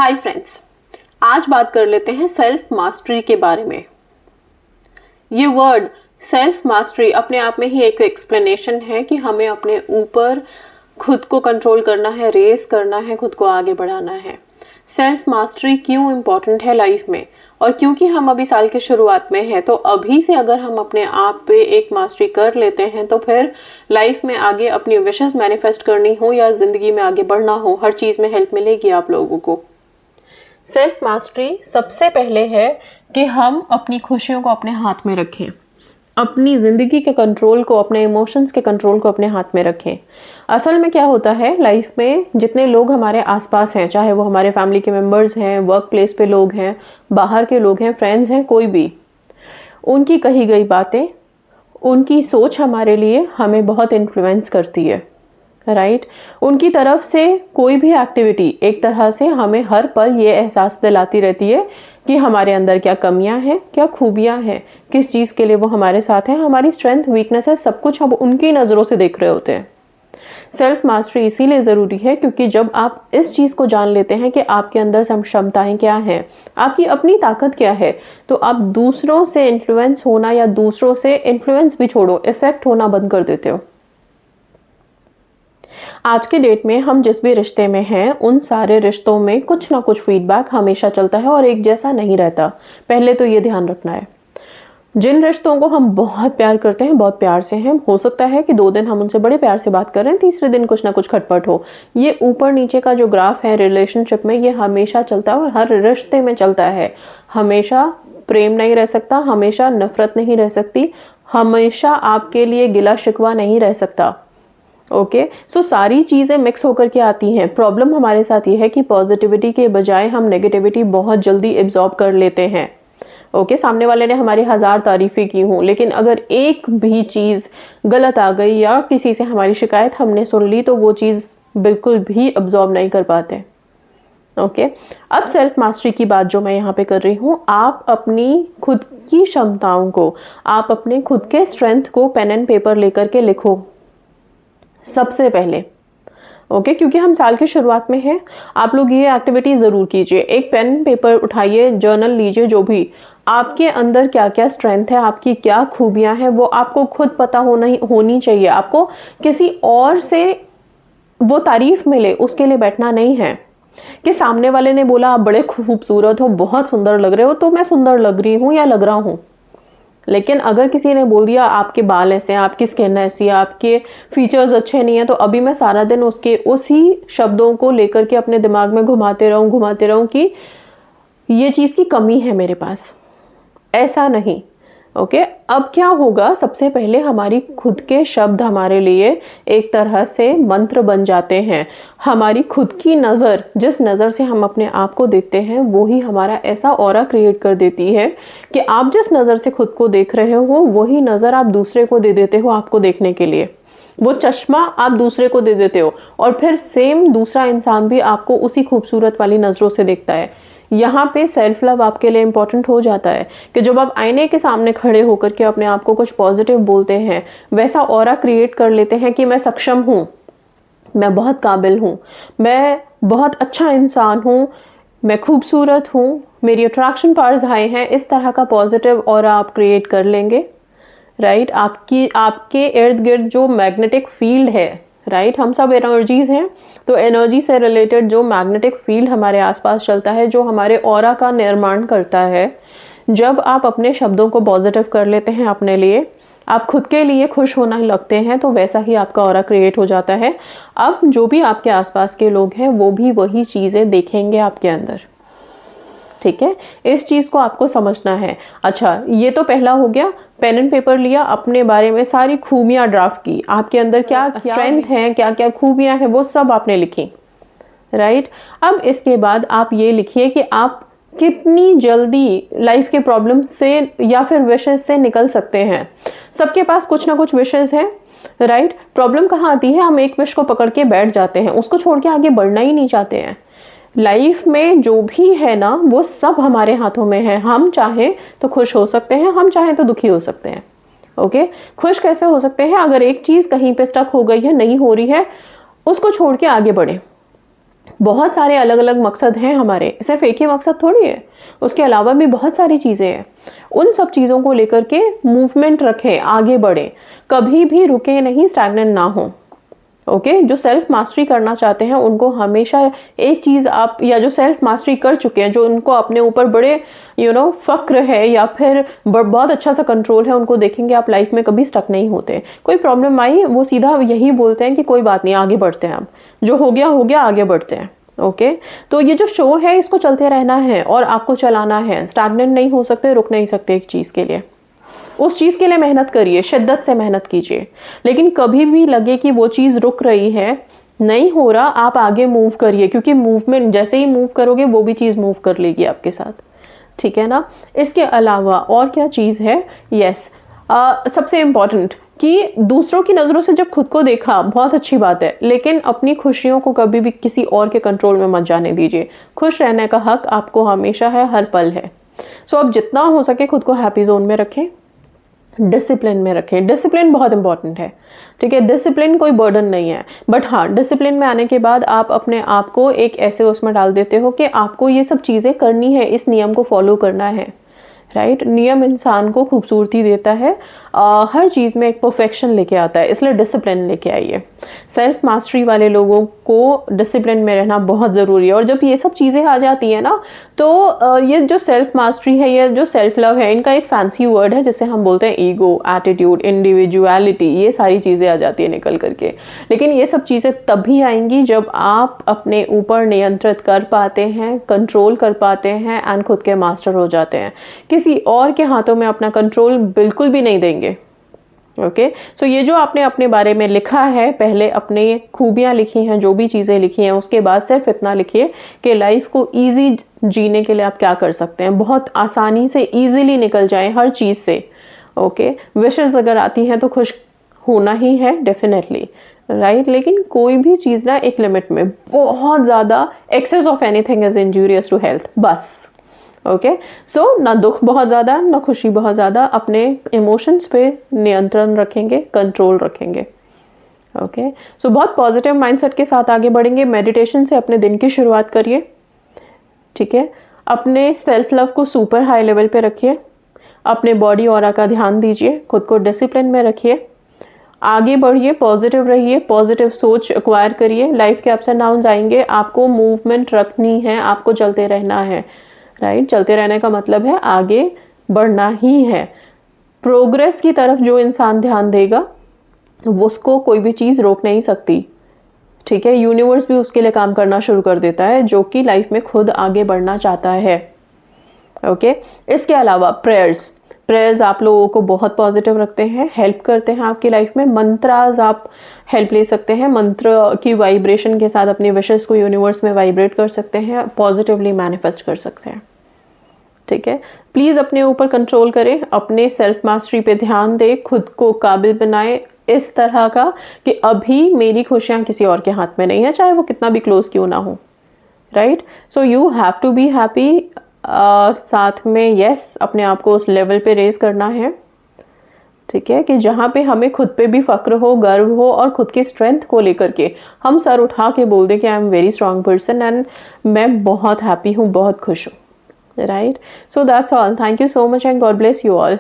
Hi friends, आज बात कर लेते हैं सेल्फ मास्टरी के बारे में। ये वर्ड सेल्फ मास्टरी अपने आप में ही एक एक्सप्लेनेशन है कि हमें अपने ऊपर खुद को कंट्रोल करना है, रेस करना है, खुद को आगे बढ़ाना है। सेल्फ मास्टरी क्यों इम्पॉर्टेंट है लाइफ में, और क्योंकि हम अभी साल के शुरुआत में हैं, तो अभी से अगर हम अपने आप पे एक मास्टरी कर लेते हैं तो फिर लाइफ में आगे अपनी विशेस मैनिफेस्ट करनी हो या ज़िंदगी में आगे बढ़ना हो, हर चीज़ में हेल्प मिलेगी आप लोगों को। सेल्फ मास्टरी सबसे पहले है कि हम अपनी खुशियों को अपने हाथ में रखें, अपनी ज़िंदगी के कंट्रोल को, अपने इमोशंस के कंट्रोल को अपने हाथ में रखें। असल में क्या होता है लाइफ में, जितने लोग हमारे आसपास हैं, चाहे वो हमारे फैमिली के मेंबर्स हैं, वर्क प्लेस पे लोग हैं, बाहर के लोग हैं, फ्रेंड्स हैं, कोई भी, उनकी कही गई बातें, उनकी सोच हमारे लिए हमें बहुत इन्फ्लुएंस करती है, राइट। उनकी तरफ से कोई भी एक्टिविटी एक तरह से हमें हर पल ये एहसास दिलाती रहती है कि हमारे अंदर क्या कमियां हैं, क्या खूबियां हैं, किस चीज़ के लिए वो हमारे साथ हैं, हमारी स्ट्रेंथ, वीकनेस है, सब कुछ हम उनकी नज़रों से देख रहे होते हैं। सेल्फ मास्टरी इसीलिए ज़रूरी है क्योंकि जब आप इस चीज़ को जान लेते हैं कि आपके अंदर क्षमताएं क्या हैं, आपकी अपनी ताकत क्या है, तो आप दूसरों से इन्फ्लुएंस होना, या दूसरों से इन्फ्लुएंस भी छोड़ो, इफेक्ट होना बंद कर देते हो। आज के डेट में हम जिस भी रिश्ते में हैं, उन सारे रिश्तों में कुछ ना कुछ फीडबैक हमेशा चलता है और एक जैसा नहीं रहता। पहले तो ये ध्यान रखना है। जिन रिश्तों को हम बहुत प्यार करते हैं, बहुत प्यार से हैं, हो सकता है कि 2 दिन हम उनसे बड़े प्यार से बात कर रहे हैं, तीसरे दिन कुछ ना कुछ खटपट हो। ये ऊपर नीचे का जो ग्राफ है रिलेशनशिप में, ये हमेशा चलता है और हर रिश्ते में चलता है। हमेशा प्रेम नहीं रह सकता, हमेशा नफरत नहीं रह सकती, हमेशा आपके लिए गिला शिकवा नहीं रह सकता। ओके, सो सारी चीज़ें मिक्स होकर के आती हैं। प्रॉब्लम हमारे साथ ये है कि पॉजिटिविटी के बजाय हम नेगेटिविटी बहुत जल्दी एब्जॉर्ब कर लेते हैं। ओके, सामने वाले ने हमारी 1000 तारीफें की हों, लेकिन अगर एक भी चीज़ गलत आ गई या किसी से हमारी शिकायत हमने सुन ली, तो वो चीज़ बिल्कुल भी एब्जॉर्ब नहीं कर पाते। ओके, अब सेल्फ मास्टरी की बात जो मैं यहाँ पे कर रही हूँ, आप अपनी खुद की क्षमताओं को, आप अपने खुद के स्ट्रेंथ को पेन एंड पेपर लेकर के लिखो सबसे पहले। ओके, क्योंकि हम साल की शुरुआत में हैं, आप लोग ये एक्टिविटी ज़रूर कीजिए। एक पेन पेपर उठाइए, जर्नल लीजिए, जो भी आपके अंदर क्या क्या स्ट्रेंथ है, आपकी क्या खूबियां हैं, वो आपको खुद पता होनी चाहिए। आपको किसी और से वो तारीफ मिले उसके लिए बैठना नहीं है कि सामने वाले ने बोला आप बड़े खूबसूरत हो, बहुत सुंदर लग रहे हो, तो मैं सुंदर लग रही हूँ या लग रहा हूँ। लेकिन अगर किसी ने बोल दिया आपके बाल ऐसे हैं, आपकी स्किन ऐसी है, आपके फीचर्स अच्छे नहीं हैं, तो अभी मैं सारा दिन उसी शब्दों को लेकर के अपने दिमाग में घुमाते रहूं कि ये चीज़ की कमी है मेरे पास। ऐसा नहीं। ओके, अब क्या होगा, सबसे पहले हमारी खुद के शब्द हमारे लिए एक तरह से मंत्र बन जाते हैं। हमारी खुद की नज़र, जिस नज़र से हम अपने आप को देखते हैं, वो ही हमारा ऐसा ऑरा क्रिएट कर देती है कि आप जिस नज़र से खुद को देख रहे हो, वही नज़र आप दूसरे को दे देते हो आपको देखने के लिए। वो चश्मा आप दूसरे को दे देते हो और फिर सेम दूसरा इंसान भी आपको उसी खूबसूरत वाली नज़रों से देखता है। यहाँ पे सेल्फ लव आपके लिए इम्पॉर्टेंट हो जाता है कि जब आप आईने के सामने खड़े होकर के अपने आप को कुछ पॉजिटिव बोलते हैं, वैसा ऑरा क्रिएट कर लेते हैं कि मैं सक्षम हूँ, मैं बहुत काबिल हूँ, मैं बहुत अच्छा इंसान हूँ, मैं खूबसूरत हूँ, मेरी अट्रैक्शन पावर्स हाई हैं, इस तरह का पॉजिटिव ऑरा आप क्रिएट कर लेंगे, राइट। आपके इर्द गिर्द जो मैग्नेटिक फील्ड है, राइट, हम सब एनर्जीज हैं, तो एनर्जी से रिलेटेड जो मैग्नेटिक फील्ड हमारे आसपास चलता है, जो हमारे ऑरा का निर्माण करता है, जब आप अपने शब्दों को पॉजिटिव कर लेते हैं अपने लिए, आप खुद के लिए खुश होना लगते हैं, तो वैसा ही आपका ऑरा क्रिएट हो जाता है। अब जो भी आपके आसपास के लोग हैं, वो भी वही चीज़ें देखेंगे आपके अंदर। ठीक है, इस चीज़ को आपको समझना है। अच्छा, ये तो पहला हो गया, पेन एंड पेपर लिया, अपने बारे में सारी खूबियाँ ड्राफ्ट की, आपके अंदर क्या स्ट्रेंथ है, क्या क्या खूबियाँ हैं, वो सब आपने लिखी, राइट। अब इसके बाद आप ये लिखिए कि आप कितनी जल्दी लाइफ के प्रॉब्लम से या फिर विशेष से निकल सकते हैं। सबके पास कुछ ना कुछ विशेष हैं, राइट। प्रॉब्लम कहाँ आती है, हम एक विश को पकड़ के बैठ जाते हैं, उसको छोड़ के आगे बढ़ना ही नहीं चाहते हैं। लाइफ में जो भी है ना, वो सब हमारे हाथों में है। हम चाहें तो खुश हो सकते हैं, हम चाहें तो दुखी हो सकते हैं। ओके, खुश कैसे हो सकते हैं, अगर एक चीज़ कहीं पे स्टक हो गई है, नहीं हो रही है, उसको छोड़ के आगे बढ़े। बहुत सारे अलग अलग मकसद हैं हमारे, सिर्फ एक ही मकसद थोड़ी है, उसके अलावा भी बहुत सारी चीज़ें हैं। उन सब चीज़ों को लेकर के मूवमेंट रखें, आगे बढ़ें, कभी भी रुके नहीं, स्टैग्नेंट ना हो। ओके जो सेल्फ मास्टरी करना चाहते हैं उनको हमेशा एक चीज़ आप, या जो सेल्फ मास्टरी कर चुके हैं, जो उनको अपने ऊपर बड़े फ़क्र है या फिर बहुत अच्छा सा कंट्रोल है, उनको देखेंगे आप लाइफ में कभी स्टक नहीं होते। कोई प्रॉब्लम आई वो सीधा यही बोलते हैं कि कोई बात नहीं, आगे बढ़ते हैं, अब जो हो गया आगे बढ़ते हैं। ओके तो ये जो शो है इसको चलते रहना है और आपको चलाना है, स्टैग्नेंट नहीं हो सकते, रुक नहीं सकते एक चीज़ के लिए। उस चीज़ के लिए मेहनत करिए, शिद्दत से मेहनत कीजिए, लेकिन कभी भी लगे कि वो चीज़ रुक रही है, नहीं हो रहा, आप आगे मूव करिए, क्योंकि मूवमेंट जैसे ही मूव करोगे वो भी चीज़ मूव कर लेगी आपके साथ, ठीक है ना। इसके अलावा और क्या चीज़ है, यस सबसे इम्पॉर्टेंट कि दूसरों की नज़रों से जब खुद को देखा बहुत अच्छी बात है, लेकिन अपनी खुशियों को कभी भी किसी और के कंट्रोल में मत जाने दीजिए। खुश रहने का हक आपको हमेशा है, हर पल है। सो अब जितना हो सके खुद को हैप्पी जोन में रखें, डिसिप्लिन में रखें। डिसिप्लिन बहुत इंपॉर्टेंट है, ठीक है। डिसिप्लिन कोई बर्डन नहीं है, बट हाँ डिसिप्लिन में आने के बाद आप अपने आप को एक ऐसे उसमें डाल देते हो कि आपको ये सब चीज़ें करनी है, इस नियम को फॉलो करना है, राइट। नियम इंसान को खूबसूरती देता है, हर चीज़ में एक परफेक्शन लेके आता है, इसलिए डिसिप्लिन लेके आइए। सेल्फ मास्टरी वाले लोगों को डिसिप्लिन में रहना बहुत ज़रूरी है, और जब ये सब चीज़ें आ जाती हैं ना, तो ये जो सेल्फ मास्टरी है, ये जो सेल्फ लव है, इनका एक फैंसी वर्ड है जिसे हम बोलते हैं ईगो, एटीट्यूड, इंडिविजुअलिटी, ये सारी चीज़ें आ जाती है निकल करके। लेकिन ये सब चीज़ें तभी आएंगी जब आप अपने ऊपर नियंत्रित कर पाते हैं, कंट्रोल कर पाते हैं एंड खुद के मास्टर हो जाते हैं। किसी और के हाथों में अपना कंट्रोल बिल्कुल भी नहीं देंगे। ओके सो ये जो आपने अपने बारे में लिखा है, पहले अपने खूबियां लिखी हैं, जो भी चीज़ें लिखी हैं, उसके बाद सिर्फ इतना लिखिए कि लाइफ को इजी जीने के लिए आप क्या कर सकते हैं, बहुत आसानी से इजीली निकल जाएं हर चीज़ से। ओके विशेस अगर आती हैं तो खुश होना ही है डेफिनेटली, राइट। लेकिन कोई भी चीज़ ना एक लिमिट में, बहुत ज़्यादा excess of anything is injurious to health, बस। ओके सो ना दुख बहुत ज़्यादा ना खुशी बहुत ज़्यादा, अपने इमोशंस पे नियंत्रण रखेंगे, कंट्रोल रखेंगे। ओके सो बहुत पॉजिटिव माइंडसेट के साथ आगे बढ़ेंगे। मेडिटेशन से अपने दिन की शुरुआत करिए, ठीक है। अपने सेल्फ लव को सुपर हाई लेवल पे रखिए, अपने बॉडी ऑरा का ध्यान दीजिए, खुद को डिसिप्लिन में रखिए, आगे बढ़िए, पॉजिटिव रहिए, पॉजिटिव सोच एक्वायर करिए। लाइफ के अप्स एंड डाउन्स आएंगे, आपको मूवमेंट रखनी है, आपको चलते रहना है, राइट। चलते रहने का मतलब है आगे बढ़ना ही है। प्रोग्रेस की तरफ जो इंसान ध्यान देगा उसको कोई भी चीज़ रोक नहीं सकती, ठीक है। यूनिवर्स भी उसके लिए काम करना शुरू कर देता है, जो कि लाइफ में खुद आगे बढ़ना चाहता है। ओके इसके अलावा प्रेयर्स आप लोगों को बहुत पॉजिटिव रखते हैं, हेल्प करते हैं आपकी लाइफ में। मंत्राज आप हेल्प ले सकते हैं, मंत्र की वाइब्रेशन के साथ अपनी विशेस को यूनिवर्स में वाइब्रेट कर सकते हैं, पॉजिटिवली मैनिफेस्ट कर सकते हैं, ठीक है। प्लीज़ अपने ऊपर कंट्रोल करें, अपने सेल्फ मास्टरी पे ध्यान दें, खुद को काबिल बनाएं इस तरह का कि अभी मेरी खुशियाँ किसी और के हाथ में नहीं है, चाहे वो कितना भी क्लोज क्यों ना हो, right. So you have to be happy. साथ में यस अपने आप को उस लेवल पे रेज करना है, ठीक है, कि जहाँ पे हमें खुद पे भी फक्र हो, गर्व हो, और खुद की स्ट्रेंथ को लेकर के हम सर उठा के बोल दें कि I am very strong person and मैं बहुत हैप्पी हूँ, बहुत खुश हूँ, right. So that's all, thank you so much and God bless you all.